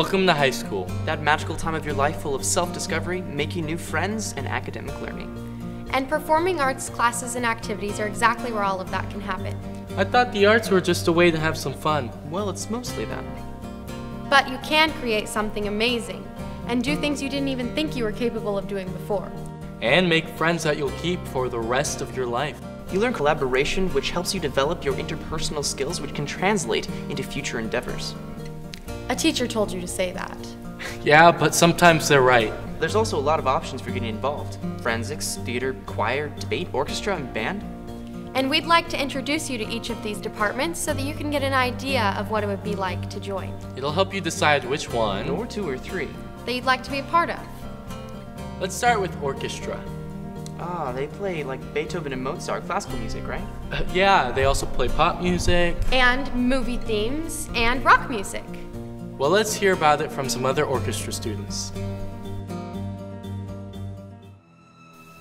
Welcome to high school. That magical time of your life full of self-discovery, making new friends, and academic learning. And performing arts classes and activities are exactly where all of that can happen. I thought the arts were just a way to have some fun. Well, it's mostly that. But you can create something amazing and do things you didn't even think you were capable of doing before. And make friends that you'll keep for the rest of your life. You learn collaboration, which helps you develop your interpersonal skills, which can translate into future endeavors. A teacher told you to say that. Yeah, but sometimes they're right. There's also a lot of options for getting involved. Forensics, theater, choir, debate, orchestra, and band. And we'd like to introduce you to each of these departments so that you can get an idea of what it would be like to join. It'll help you decide which one, or two or three, that you'd like to be a part of. Let's start with orchestra. Ah, they play like Beethoven and Mozart, classical music, right? Yeah, they also play pop music. And movie themes and rock music. Well, let's hear about it from some other orchestra students.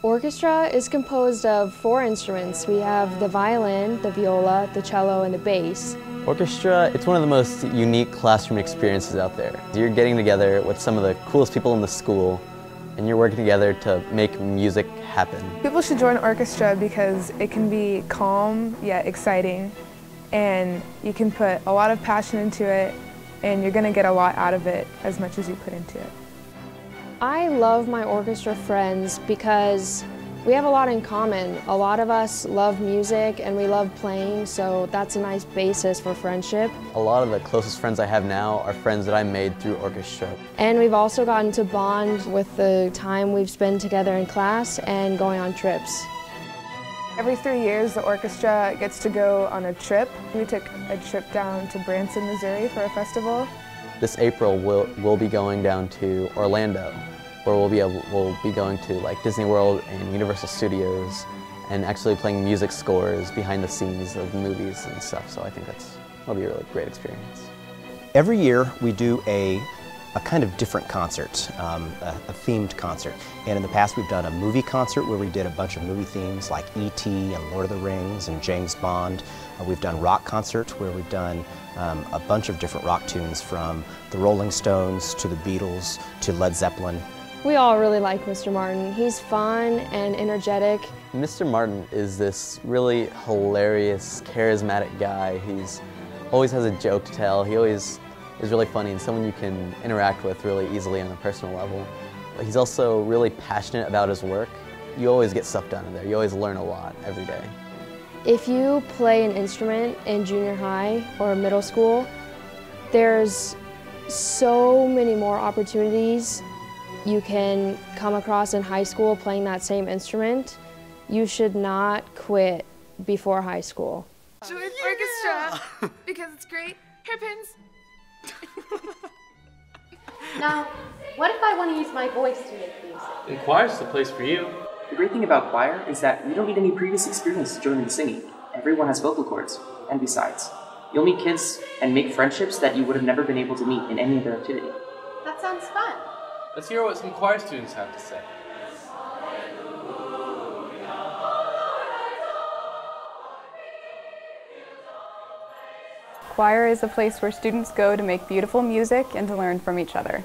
Orchestra is composed of 4 instruments. We have the violin, the viola, the cello, and the bass. Orchestra, it's one of the most unique classroom experiences out there. You're getting together with some of the coolest people in the school, and you're working together to make music happen. People should join orchestra because it can be calm yet exciting, and you can put a lot of passion into it, and you're going to get a lot out of it as much as you put into it. I love my orchestra friends because we have a lot in common. A lot of us love music and we love playing, so that's a nice basis for friendship. A lot of the closest friends I have now are friends that I made through orchestra. And we've also gotten to bond with the time we've spent together in class and going on trips. Every 3 years, the orchestra gets to go on a trip. We took a trip down to Branson, Missouri for a festival. This April, we'll be going down to Orlando, where we'll be going to like Disney World and Universal Studios and actually playing music scores behind the scenes of movies and stuff. So I think that'll be a really great experience. Every year we do a kind of different concert, a themed concert. And in the past we've done a movie concert where we did a bunch of movie themes like E.T. and Lord of the Rings and James Bond. We've done rock concerts where we've done a bunch of different rock tunes from the Rolling Stones to the Beatles to Led Zeppelin. We all really like Mr. Martin. He's fun and energetic. Mr. Martin is this really hilarious, charismatic guy. He's always has a joke to tell. He always is really funny and someone you can interact with really easily on a personal level. But he's also really passionate about his work. You always get stuff done in there. You always learn a lot every day. If you play an instrument in junior high or middle school, there's so many more opportunities you can come across in high school playing that same instrument. You should not quit before high school. Join orchestra because it's great. Hairpins. Now, what if I want to use my voice to make music? And choir's the place for you. The great thing about choir is that you don't need any previous experience to join in the singing. Everyone has vocal cords. And besides, you'll meet kids and make friendships that you would have never been able to meet in any other activity. That sounds fun. Let's hear what some choir students have to say. Choir is a place where students go to make beautiful music and to learn from each other.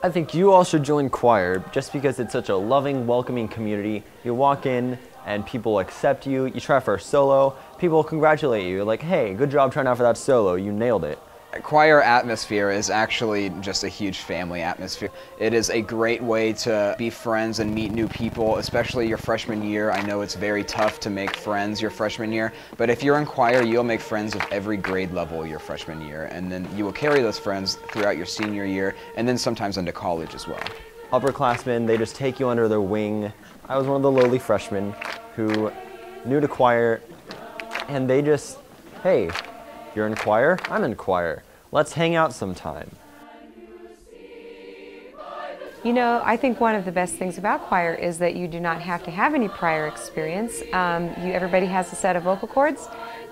I think you all should join choir just because it's such a loving, welcoming community. You walk in and people accept you. You try for a solo, people congratulate you. Like, hey, good job trying out for that solo, you nailed it. Choir atmosphere is actually just a huge family atmosphere. It is a great way to be friends and meet new people, especially your freshman year. I know it's very tough to make friends your freshman year, but if you're in choir, you'll make friends of every grade level your freshman year, and then you will carry those friends throughout your senior year, and then sometimes into college as well. Upperclassmen, they just take you under their wing. I was one of the lowly freshmen who new to choir, and they just, hey, you're in choir? I'm in choir. Let's hang out sometime. You know, I think one of the best things about choir is that you do not have to have any prior experience. Everybody has a set of vocal cords,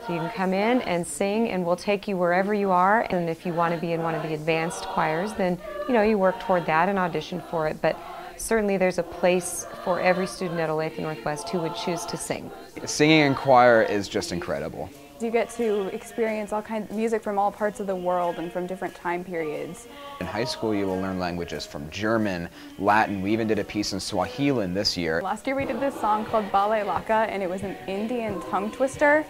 so you can come in and sing, and we'll take you wherever you are. And if you want to be in one of the advanced choirs, then you work toward that and audition for it. But certainly there's a place for every student at Olathe Northwest who would choose to sing. Singing in choir is just incredible. You get to experience all kinds of music from all parts of the world and from different time periods. In high school, you will learn languages from German, Latin. We even did a piece in Swahili this year. Last year we did this song called Ballet Laka, and it was an Indian tongue twister,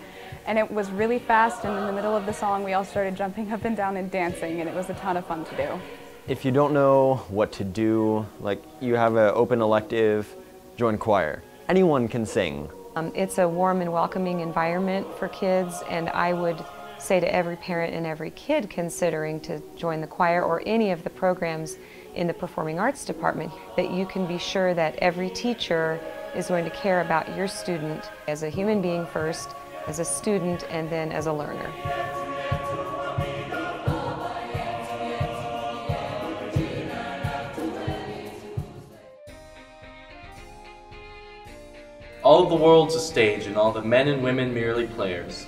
and it was really fast, and in the middle of the song we all started jumping up and down and dancing, and it was a ton of fun to do. If you don't know what to do, like you have an open elective, join choir. Anyone can sing. It's a warm and welcoming environment for kids, and I would say to every parent and every kid considering to join the choir or any of the programs in the Performing Arts Department that you can be sure that every teacher is going to care about your student as a human being first, as a student, and then as a learner. All of the world's a stage, and all the men and women merely players.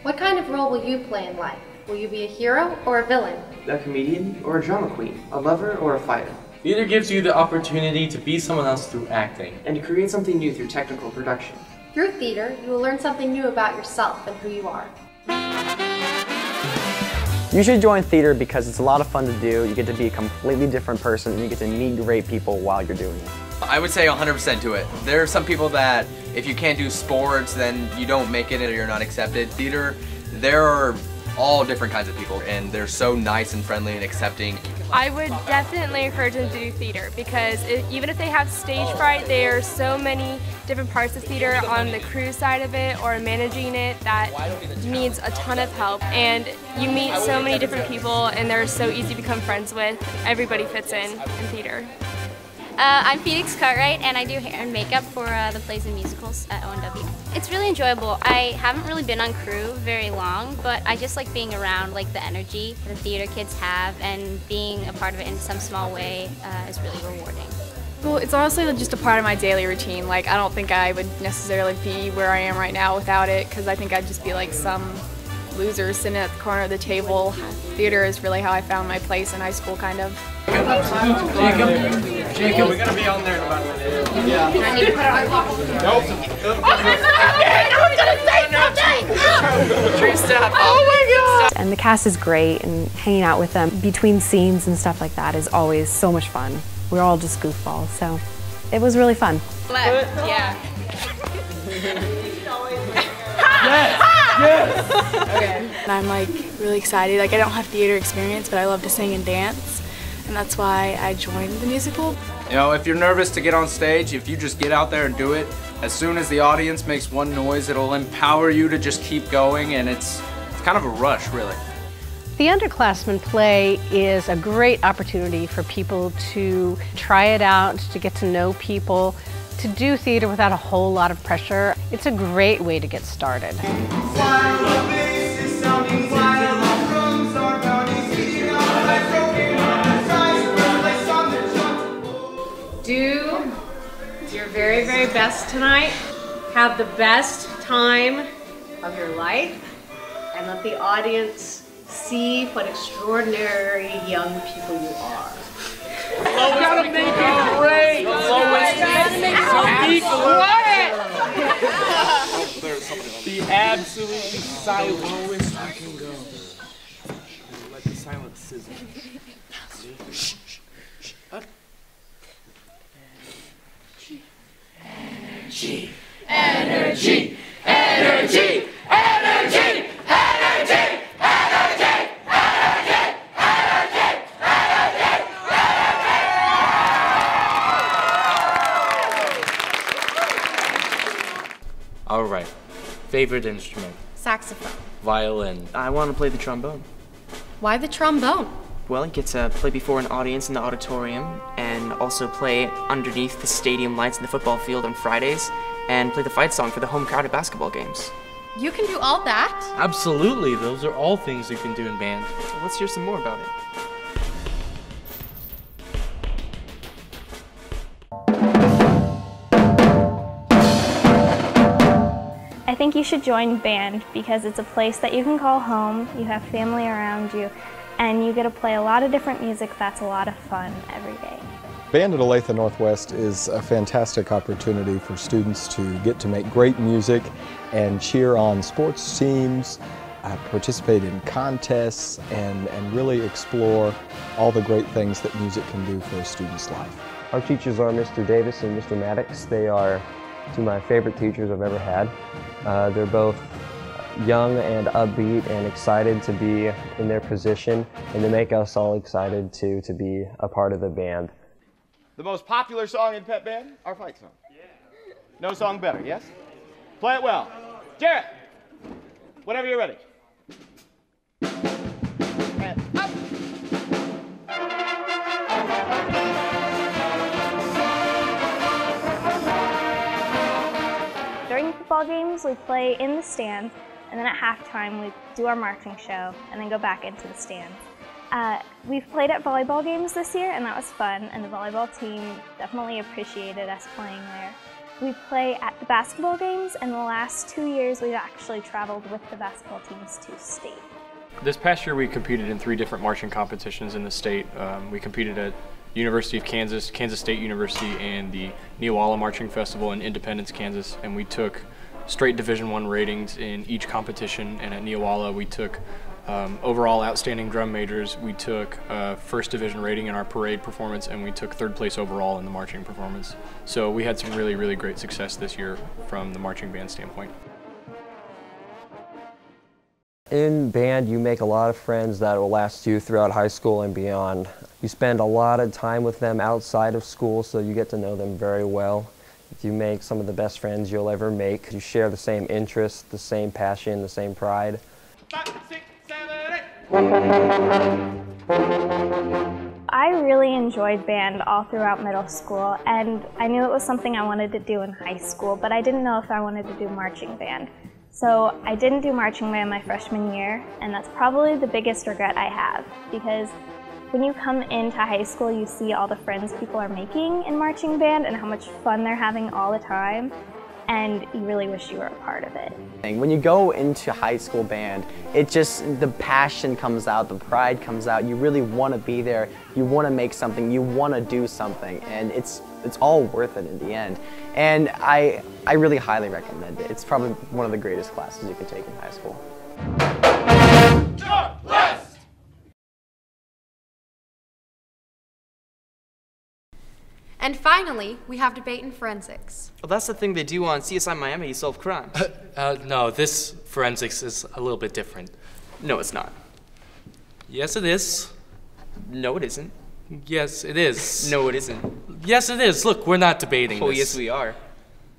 What kind of role will you play in life? Will you be a hero or a villain? A comedian or a drama queen? A lover or a fighter? Theater gives you the opportunity to be someone else through acting. And to create something new through technical production. Through theater, you will learn something new about yourself and who you are. You should join theater because it's a lot of fun to do. You get to be a completely different person, and you get to meet great people while you're doing it. I would say 100% do it. There are some people that if you can't do sports, then you don't make it or you're not accepted. Theater, there are all different kinds of people, and they're so nice and friendly and accepting. I would definitely encourage them to do theater because even if they have stage fright, there are so many different parts of theater on the crew side of it or managing it that needs a ton of help, and you meet so many different people and they're so easy to become friends with. Everybody fits in theater. I'm Phoenix Cartwright, and I do hair and makeup for the plays and musicals at ONW. It's really enjoyable. I haven't really been on crew very long, but I just like being around like the energy the theater kids have, and being a part of it in some small way is really rewarding. Well, it's honestly just a part of my daily routine. Like, I don't think I would necessarily be where I am right now without it, because I think I'd just be like some loser sitting at the corner of the table. Theater is really how I found my place in high school, kind of. Jacob, we're gonna be on there in about a minute. Yeah. I need to put it on top of the Nope. Oh my God! I was gonna say something! True stuff. Oh my God! And the cast is great, and hanging out with them between scenes and stuff like that is always so much fun. We're all just goofballs, so it was really fun. Yeah. Yes! Okay. And I'm like really excited. Like, I don't have theater experience, but I love to sing and dance, and that's why I joined the musical. You know, if you're nervous to get on stage, if you just get out there and do it, as soon as the audience makes one noise, it'll empower you to just keep going, and it's kind of a rush, really. The underclassmen play is a great opportunity for people to try it out, to get to know people, to do theater without a whole lot of pressure. It's a great way to get started. Do your very, very best tonight. Have the best time of your life, and let the audience see what extraordinary young people you are. You gotta make it great! Be quiet! The absolutely silent lowest we can go. Like the silent sizzle. Shh, shh, shh. Energy. Energy. Energy. Energy. Energy. All right. Favorite instrument? Saxophone. Violin. I want to play the trombone. Why the trombone? Well, you get to play before an audience in the auditorium, and also play underneath the stadium lights in the football field on Fridays, and play the fight song for the home crowd at basketball games. You can do all that? Absolutely. Those are all things you can do in band. So let's hear some more about it. I think you should join band because it's a place that you can call home, you have family around you, and you get to play a lot of different music that's a lot of fun every day. Band at Olathe Northwest is a fantastic opportunity for students to get to make great music and cheer on sports teams, participate in contests, and really explore all the great things that music can do for a student's life. Our teachers are Mr. Davis and Mr. Maddox. They are two of my favorite teachers I've ever had. They're both young and upbeat and excited to be in their position, and they make us all excited to be a part of the band. The most popular song in Pep Band? Our fight song. Yeah. No song better, yes? Play it well. Jarrett, whenever you're ready. And up. During football games, we play in the stands, and then at halftime, we do our marching show, and then go back into the stands. We've played at volleyball games this year, and that was fun, and the volleyball team definitely appreciated us playing there. We play at the basketball games, and the last 2 years we've actually traveled with the basketball teams to state. This past year we competed in 3 different marching competitions in the state. We competed at University of Kansas, Kansas State University, and the Neowalla Marching Festival in Independence, Kansas, and we took straight Division I ratings in each competition, and at Neowalla we took overall outstanding drum majors, we took first division rating in our parade performance, and we took 3rd place overall in the marching performance. So we had some really, really great success this year from the marching band standpoint. In band, you make a lot of friends that will last you throughout high school and beyond. You spend a lot of time with them outside of school, so you get to know them very well. You make some of the best friends you'll ever make. You share the same interests, the same passion, the same pride. 5, 6, 7, 8. I really enjoyed band all throughout middle school, and I knew it was something I wanted to do in high school, but I didn't know if I wanted to do marching band. So I didn't do marching band my freshman year, and that's probably the biggest regret I have, because when you come into high school, you see all the friends people are making in marching band and how much fun they're having all the time, and you really wish you were a part of it. When you go into high school band, the passion comes out, the pride comes out. You really want to be there. You want to make something. You want to do something, and it's all worth it in the end. And I really highly recommend it. It's probably one of the greatest classes you can take in high school. And finally, we have debate and forensics. Well, that's the thing they do on CSI Miami, You Solve Crimes. No, this forensics is a little bit different. No, it's not. Yes, it is. No, it isn't. Yes, it is. No, it isn't. Yes, it is. Look, we're not debating Oh, this. yes, we are.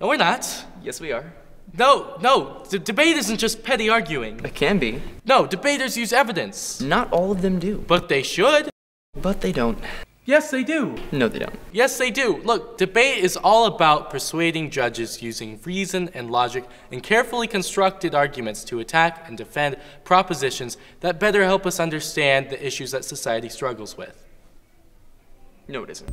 No, we're not. Yes, we are. No, the debate isn't just petty arguing. It can be. No, debaters use evidence. Not all of them do. But they should. But they don't. Yes, they do. No, they don't. Yes, they do. Look, debate is all about persuading judges using reason and logic and carefully constructed arguments to attack and defend propositions that better help us understand the issues that society struggles with. No, it isn't.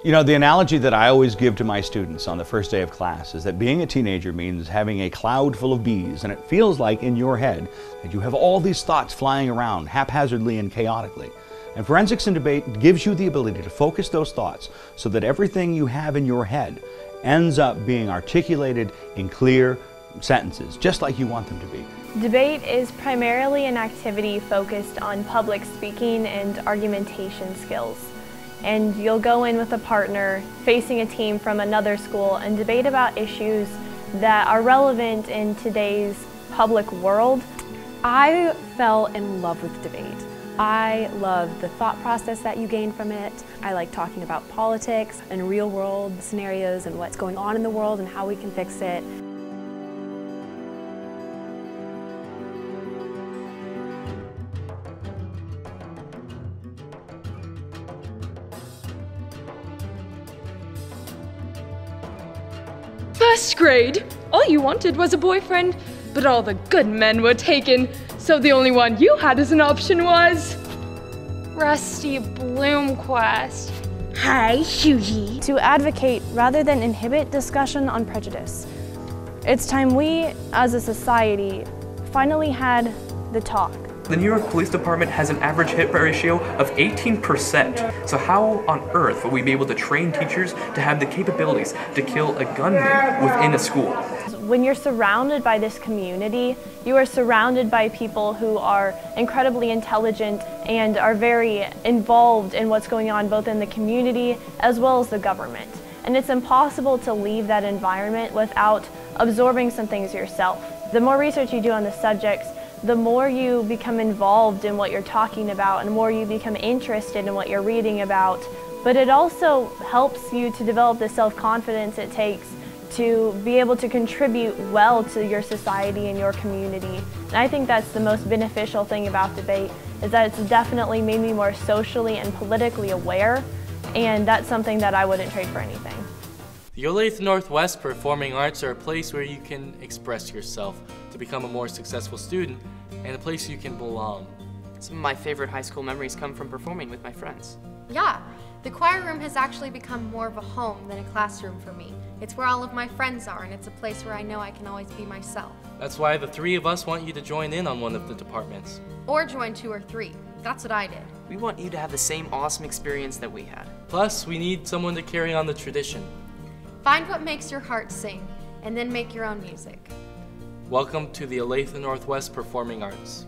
You know, the analogy that I always give to my students on the first day of class is that being a teenager means having a cloud full of bees, and it feels like in your head that you have all these thoughts flying around haphazardly and chaotically. And forensics and debate gives you the ability to focus those thoughts so that everything you have in your head ends up being articulated in clear sentences, just like you want them to be. Debate is primarily an activity focused on public speaking and argumentation skills. And you'll go in with a partner facing a team from another school and debate about issues that are relevant in today's public world. I fell in love with debate. I love the thought process that you gain from it. I like talking about politics and real world scenarios and what's going on in the world and how we can fix it. First grade, all you wanted was a boyfriend, but all the good men were taken, so the only one you had as an option was... Rusty Bloomquist. Hi, Hughie. To advocate rather than inhibit discussion on prejudice. It's time we, as a society, finally had the talk The New York Police Department has an average hit ratio of 18%. So how on earth will we be able to train teachers to have the capabilities to kill a gunman within a school? When you're surrounded by this community, you are surrounded by people who are incredibly intelligent and are very involved in what's going on both in the community as well as the government. And it's impossible to leave that environment without absorbing some things yourself. The more research you do on the subjects, the more you become involved in what you're talking about and the more you become interested in what you're reading about. But it also helps you to develop the self-confidence it takes to be able to contribute well to your society and your community. And I think that's the most beneficial thing about debate, is that it's definitely made me more socially and politically aware, and that's something that I wouldn't trade for anything. The Olathe Northwest Performing Arts are a place where you can express yourself to become a more successful student, and a place you can belong. Some of my favorite high school memories come from performing with my friends. Yeah, the choir room has actually become more of a home than a classroom for me. It's where all of my friends are, and it's a place where I know I can always be myself. That's why the three of us want you to join in on one of the departments. Or join 2 or 3. That's what I did. We want you to have the same awesome experience that we had. Plus, we need someone to carry on the tradition. Find what makes your heart sing, and then make your own music. Welcome to the Olathe Northwest Performing Arts.